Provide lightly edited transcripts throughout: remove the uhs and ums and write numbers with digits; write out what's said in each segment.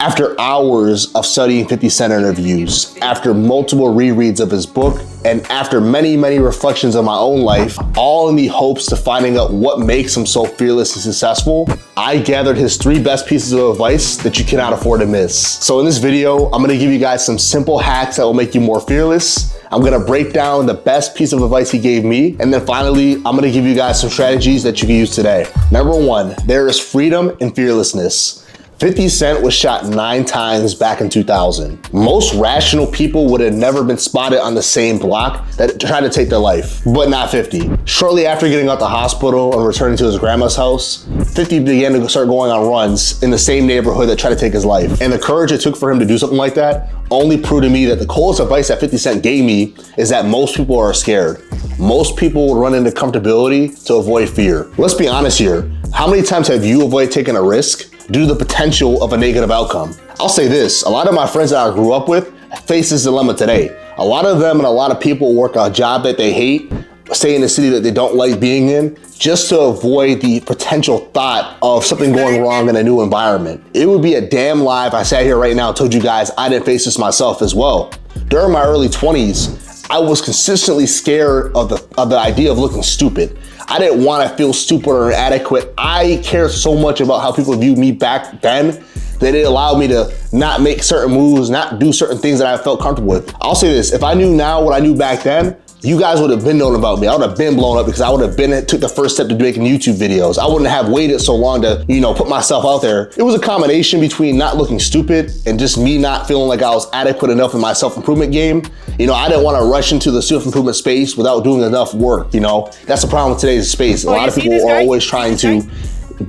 After hours of studying 50 Cent interviews, after multiple rereads of his book, and after many, many reflections of my own life, all in the hopes to finding out what makes him so fearless and successful, I gathered his 3 best pieces of advice that you cannot afford to miss. So in this video, I'm gonna give you guys some simple hacks that will make you more fearless. I'm gonna break down the best piece of advice he gave me. And then finally, I'm gonna give you guys some strategies that you can use today. Number 1, there is freedom in fearlessness. 50 Cent was shot 9 times back in 2000. Most rational people would have never been spotted on the same block that tried to take their life, but not 50. Shortly after getting out the hospital and returning to his grandma's house, 50 began to start going on runs in the same neighborhood that tried to take his life. And the courage it took for him to do something like that only proved to me that the coolest advice that 50 Cent gave me is that most people are scared. Most people will run into comfortability to avoid fear. Let's be honest here. How many times have you avoided taking a risk due to the potential of a negative outcome? I'll say this, a lot of my friends that I grew up with face this dilemma today. A lot of them and a lot of people work a job that they hate, stay in a city that they don't like being in, just to avoid the potential thought of something going wrong in a new environment. It would be a damn lie if I sat here right now and told you guys I didn't face this myself as well. During my early 20s, I was consistently scared of the idea of looking stupid. I didn't want to feel stupid or inadequate. I cared so much about how people viewed me back then that it allowed me to not make certain moves, not do certain things that I felt comfortable with. I'll say this, if I knew now what I knew back then, you guys would have been known about me. I would have been blown up because I would have took the first step to making YouTube videos. I wouldn't have waited so long to, put myself out there. It was a combination between not looking stupid and just me not feeling like I was adequate enough in my self-improvement game. I didn't want to rush into the self-improvement space without doing enough work, That's the problem with today's space. A lot of people are always trying to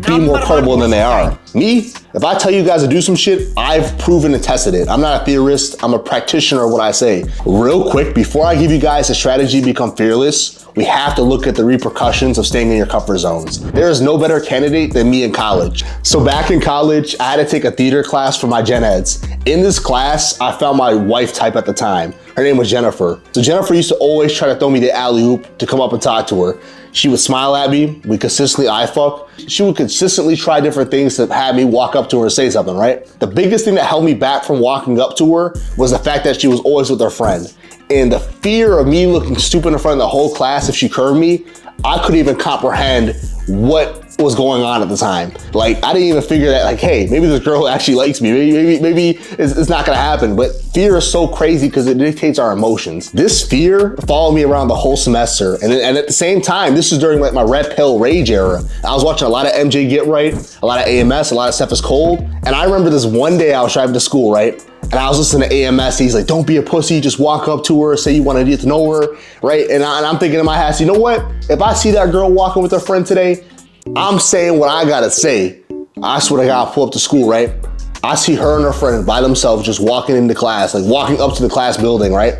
be more credible than they are. Me, if I tell you guys to do some shit, I've proven and tested it. I'm not a theorist, I'm a practitioner of what I say. Real quick, before I give you guys a strategy to become fearless, we have to look at the repercussions of staying in your comfort zones. There is no better candidate than me in college. So back in college, I had to take a theater class for my gen eds. In this class, I found my wife type at the time. Her name was Jennifer. So Jennifer used to always try to throw me the alley-oop to come up and talk to her. She would smile at me, we consistently eye fuck. She would consistently try different things to have me walk up to her and say something, right? The biggest thing that held me back from walking up to her was the fact that she was always with her friend. And the fear of me looking stupid in front of the whole class if she curved me, I couldn't even comprehend what was going on at the time. Like, I didn't even figure that, like, hey, maybe this girl actually likes me. Maybe it's not gonna happen. But fear is so crazy because it dictates our emotions. This fear followed me around the whole semester. And at the same time, this is during like my red pill rage era. I was watching a lot of MJ Get Right, a lot of AMS, a lot of Steph is Cold. And I remember this one day I was driving to school, right? And I was listening to AMS, he's like, don't be a pussy, just walk up to her, say you want to get to know her, right? And I'm thinking in my head, you know what? If I see that girl walking with her friend today, I'm saying what I gotta say. I swear to God, I pull up to school, right? I see her and her friend by themselves just walking into class, like walking up to the class building, right?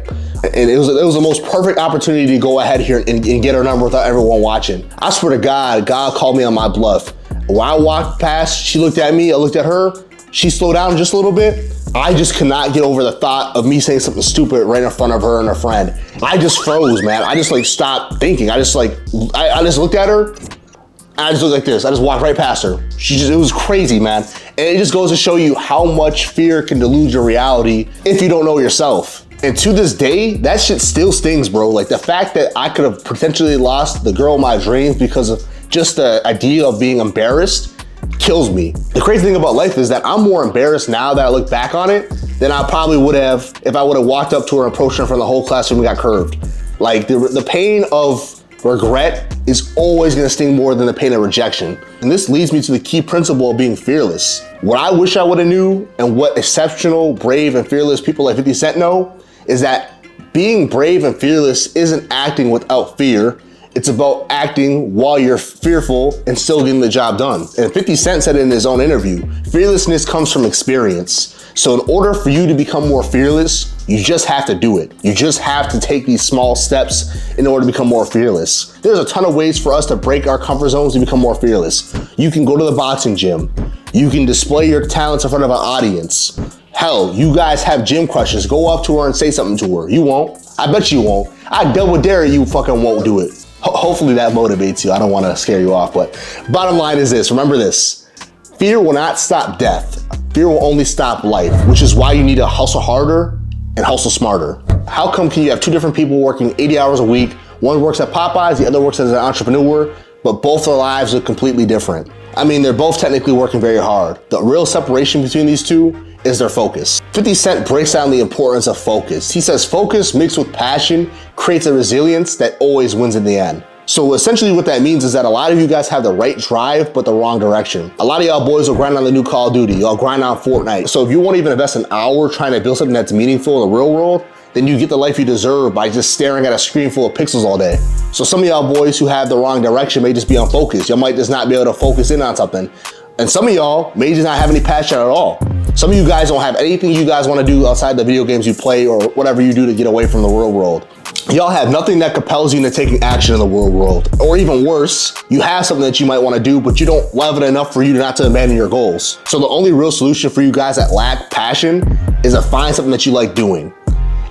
And it was the most perfect opportunity to go ahead here and get her number without everyone watching. I swear to God, God called me on my bluff. When I walked past, she looked at me, I looked at her, she slowed down just a little bit. I just could not get over the thought of me saying something stupid right in front of her and her friend. I just froze, man. I just like stopped thinking. I just looked at her. I just looked like this. I just walked right past her. It was crazy, man. And it just goes to show you how much fear can delude your reality if you don't know yourself. And to this day, that shit still stings, bro. Like the fact that I could have potentially lost the girl of my dreams because of just the idea of being embarrassed kills me. The crazy thing about life is that I'm more embarrassed now that I look back on it than I probably would have if I would have walked up to her and approached her in front of the whole classroom and got curved. Like the pain of regret is always gonna sting more than the pain of rejection. And this leads me to the key principle of being fearless. What I wish I would have knew and what exceptional, brave, and fearless people like 50 Cent know is that being brave and fearless isn't acting without fear. It's about acting while you're fearful and still getting the job done. And 50 Cent said in his own interview, fearlessness comes from experience. So in order for you to become more fearless, you just have to do it. You just have to take these small steps in order to become more fearless. There's a ton of ways for us to break our comfort zones to become more fearless. You can go to the boxing gym. You can display your talents in front of an audience. Hell, you guys have gym crushes. Go up to her and say something to her. You won't. I bet you won't. I double dare you fucking won't do it. Hopefully that motivates you. I don't want to scare you off, but bottom line is this. Remember this. Fear will not stop death. fear will only stop life, which is why you need to hustle harder and hustle smarter. How come can you have two different people working 80 hours a week? One works at Popeyes, the other works as an entrepreneur, but both their lives look completely different. I mean, they're both technically working very hard. The real separation between these two is their focus. 50 Cent breaks down the importance of focus. He says focus mixed with passion creates a resilience that always wins in the end. So essentially what that means is that a lot of you guys have the right drive, but the wrong direction. A lot of y'all boys will grind on the new Call of Duty, y'all grind on Fortnite. So if you won't even invest an hour trying to build something that's meaningful in the real world, then you get the life you deserve by just staring at a screen full of pixels all day. So some of y'all boys who have the wrong direction may just be unfocused. Y'all might just not be able to focus in on something. And some of y'all may just not have any passion at all. Some of you guys don't have anything you guys want to do outside the video games you play or whatever you do to get away from the real world. Y'all have nothing that compels you into taking action in the real world. Or even worse, you have something that you might want to do, but you don't love it enough for you not to abandon your goals. So the only real solution for you guys that lack passion is to find something that you like doing.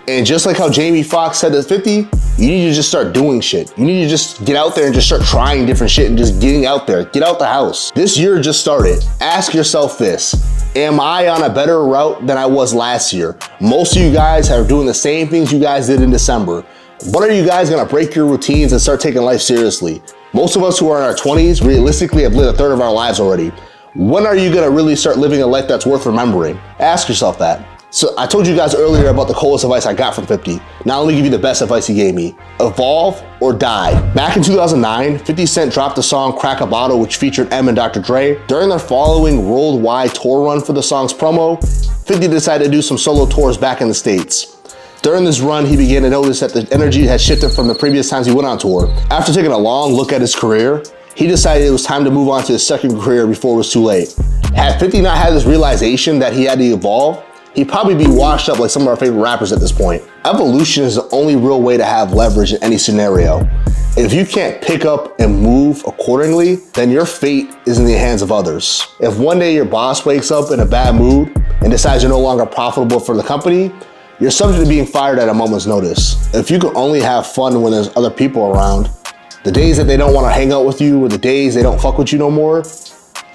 And just like how Jamie Foxx said to 50, you need to just start doing shit. You need to just get out there and just start trying different shit and just getting out there. Get out the house. This year just started. Ask yourself this. Am I on a better route than I was last year? Most of you guys are doing the same things you guys did in December. When are you guys gonna break your routines and start taking life seriously? Most of us who are in our 20s realistically have lived a third of our lives already. When are you gonna really start living a life that's worth remembering? Ask yourself that. So I told you guys earlier about the coolest advice I got from 50. Now let me give you the best advice he gave me. Evolve or die. Back in 2009, 50 Cent dropped the song Crack a Bottle, which featured M and Dr. Dre. During their following worldwide tour run for the song's promo, 50 decided to do some solo tours back in the States. During this run, he began to notice that the energy had shifted from the previous times he went on tour. After taking a long look at his career, he decided it was time to move on to his second career before it was too late. Had 50 not had this realization that he had to evolve, he'd probably be washed up like some of our favorite rappers at this point. Evolution is the only real way to have leverage in any scenario. If you can't pick up and move accordingly, then your fate is in the hands of others. If one day your boss wakes up in a bad mood and decides you're no longer profitable for the company, you're subject to being fired at a moment's notice. If you can only have fun when there's other people around, the days that they don't want to hang out with you or the days they don't fuck with you no more,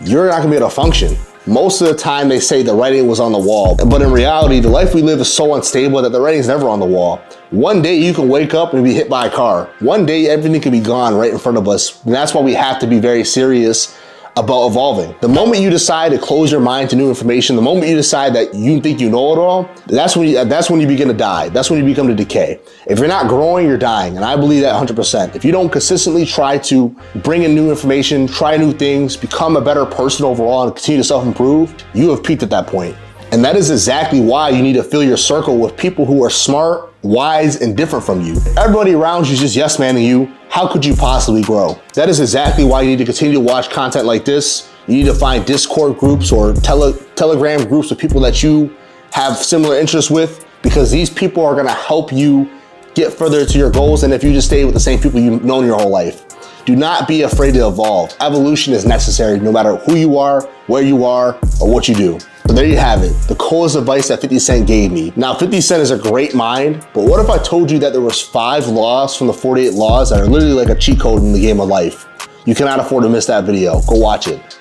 you're not gonna be able to function. Most of the time they say the writing was on the wall, but in reality, the life we live is so unstable that the writing's never on the wall. One day you can wake up and be hit by a car. One day everything can be gone right in front of us. And that's why we have to be very serious about evolving. The moment you decide to close your mind to new information, the moment you decide that you think you know it all, that's when you begin to die. That's when you become to decay. If you're not growing, you're dying. And I believe that 100%. If you don't consistently try to bring in new information, try new things, become a better person overall and continue to self-improve, you have peaked at that point. And that is exactly why you need to fill your circle with people who are smart, wise, and different from you. Everybody around you is just yes-manning you. How could you possibly grow? That is exactly why you need to continue to watch content like this. You need to find Discord groups or Telegram groups with people that you have similar interests with, because these people are gonna help you get further to your goals than if you just stay with the same people you've known your whole life. Do not be afraid to evolve. Evolution is necessary no matter who you are, where you are, or what you do. So there you have it, the coolest advice that 50 Cent gave me. Now 50 Cent is a great mind, but what if I told you that there was 5 laws from the 48 laws that are literally like a cheat code in the game of life? You cannot afford to miss that video. Go watch it.